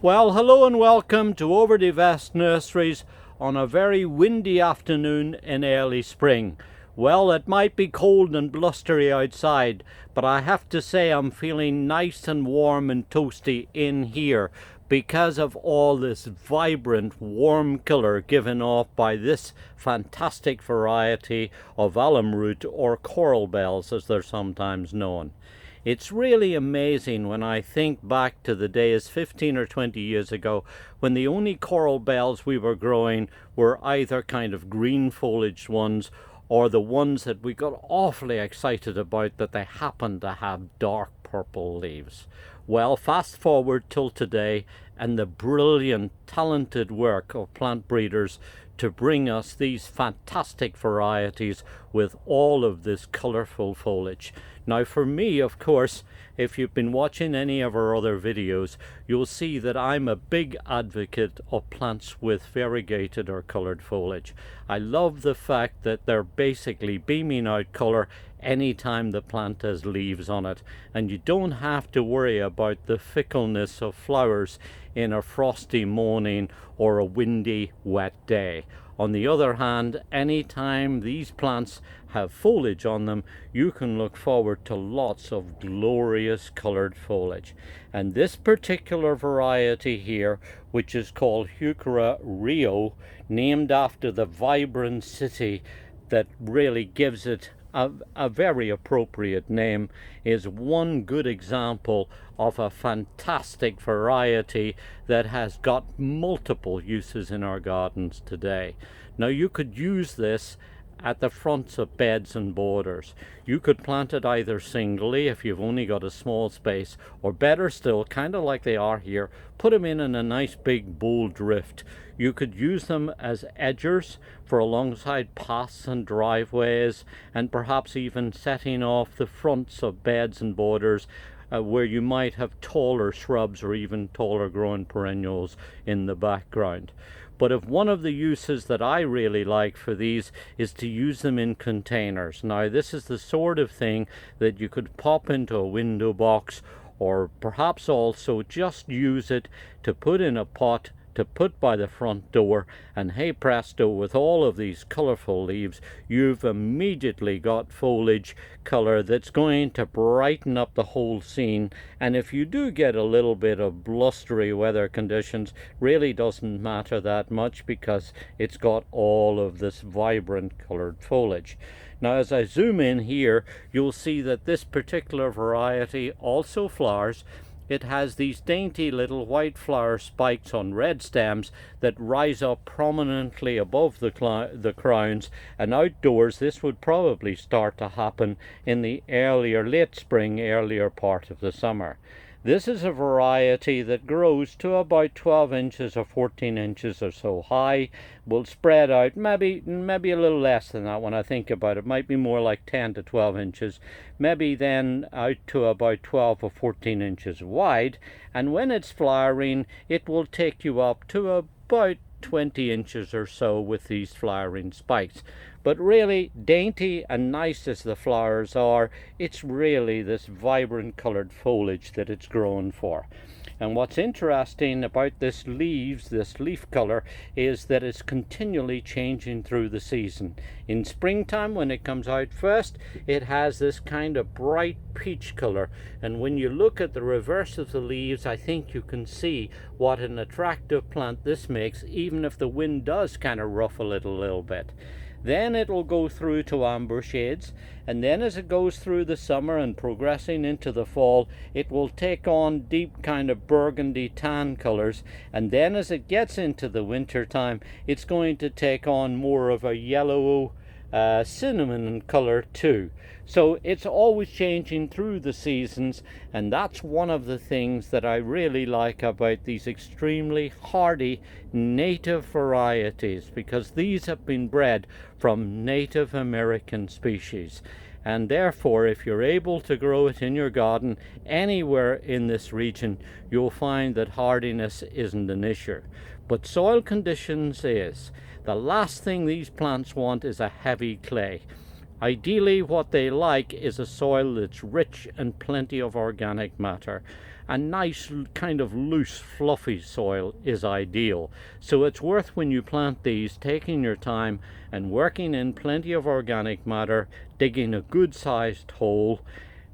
Well, hello and welcome to Overdevest Nurseries on a very windy afternoon in early spring. Well, it might be cold and blustery outside, but I have to say I'm feeling nice and warm and toasty in here because of all this vibrant warm colour given off by this fantastic variety of alum root, or coral bells as they're sometimes known. It's really amazing when I think back to the days 15 or 20 years ago when the only coral bells we were growing were either kind of green foliaged ones or the ones that we got awfully excited about that they happened to have dark purple leaves. Well, fast forward till today and the brilliant, talented work of plant breeders to bring us these fantastic varieties with all of this colorful foliage. Now for me, of course, if you've been watching any of our other videos, you'll see that I'm a big advocate of plants with variegated or colored foliage. I love the fact that they're basically beaming out color anytime the plant has leaves on it, and you don't have to worry about the fickleness of flowers in a frosty morning or a windy, wet day. On the other hand, anytime these plants have foliage on them, you can look forward to lots of glorious colored foliage. And this particular variety here, which is called Heuchera Rio, named after the vibrant city that really gives it a very appropriate name, is one good example of a fantastic variety that has got multiple uses in our gardens today. Now you could use this at the fronts of beds and borders. You could plant it either singly if you've only got a small space, or better still, kind of like they are here, put them in a nice big bold drift. You could use them as edgers for alongside paths and driveways, and perhaps even setting off the fronts of beds and borders where you might have taller shrubs or even taller growing perennials in the background. But if one of the uses that I really like for these is to use them in containers. Now this is the sort of thing that you could pop into a window box, or perhaps also just use it to put in a pot to put by the front door, and hey presto, with all of these colorful leaves, you've immediately got foliage color that's going to brighten up the whole scene. And if you do get a little bit of blustery weather conditions, really doesn't matter that much because it's got all of this vibrant colored foliage. Now as I zoom in here, you'll see that this particular variety also flowers. It has these dainty little white flower spikes on red stems that rise up prominently above the crowns, and outdoors this would probably start to happen in the late spring, earlier part of the summer. This is a variety that grows to about 12 inches or 14 inches or so high, will spread out maybe a little less than that when I think about it. Might be more like 10 to 12 inches, maybe then out to about 12 or 14 inches wide, and when it's flowering it will take you up to about 20 inches or so with these flowering spikes. But really, dainty and nice as the flowers are, it's really this vibrant colored foliage that it's grown for. And what's interesting about this leaf color, is that it's continually changing through the season. In springtime, when it comes out first, it has this kind of bright peach color, and when you look at the reverse of the leaves, I think you can see what an attractive plant this makes, even if the wind does kind of ruffle it a little bit. Then it will go through to amber shades, and then as it goes through the summer and progressing into the fall, it will take on deep kind of burgundy tan colors, and then as it gets into the winter time, it's going to take on more of a yellow cinnamon color too. So it's always changing through the seasons, and that's one of the things that I really like about these extremely hardy native varieties, because these have been bred from Native American species. And therefore, if you're able to grow it in your garden anywhere in this region, you'll find that hardiness isn't an issue. But soil conditions is. The last thing these plants want is a heavy clay. Ideally, what they like is a soil that's rich and plenty of organic matter. a nice kind of loose fluffy soil is ideal. So it's worth, when you plant these, taking your time and working in plenty of organic matter, digging a good sized hole,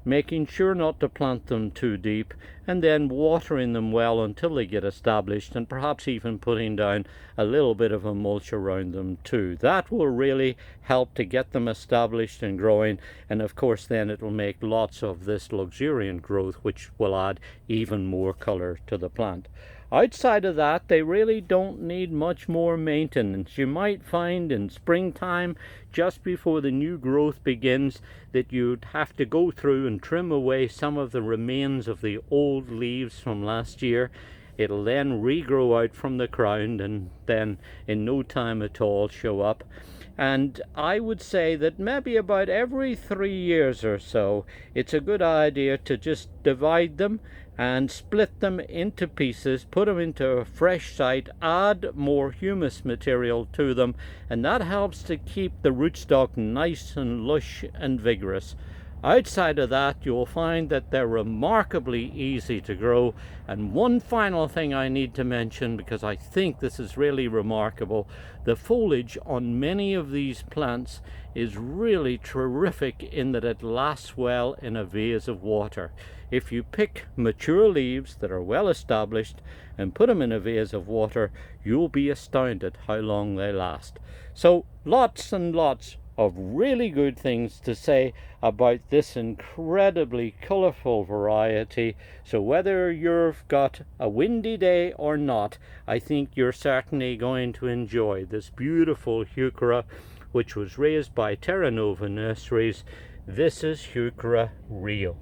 making sure not to plant them too deep, and then watering them well until they get established, and perhaps even putting down a little bit of a mulch around them too. That will really help to get them established and growing, and of course then it will make lots of this luxuriant growth, which will add even more color to the plant. Outside of that, they really don't need much more maintenance. You might find in springtime, just before the new growth begins, that you'd have to go through and trim away some of the remains of the old leaves from last year. It'll then regrow out from the ground and then in no time at all show up. And I would say that maybe about every 3 years or so, it's a good idea to just divide them and split them into pieces, put them into a fresh site, add more humus material to them, and that helps to keep the rootstock nice and lush and vigorous. Outside of that, you'll find that they're remarkably easy to grow. And one final thing I need to mention, because I think this is really remarkable, the foliage on many of these plants is really terrific in that it lasts well in a vase of water. If you pick mature leaves that are well established and put them in a vase of water, you'll be astounded how long they last. So lots and lots of really good things to say about this incredibly colorful variety. So whether you've got a windy day or not, I think you're certainly going to enjoy this beautiful Heuchera, which was raised by Terra Nova Nurseries. This is Heuchera Rio.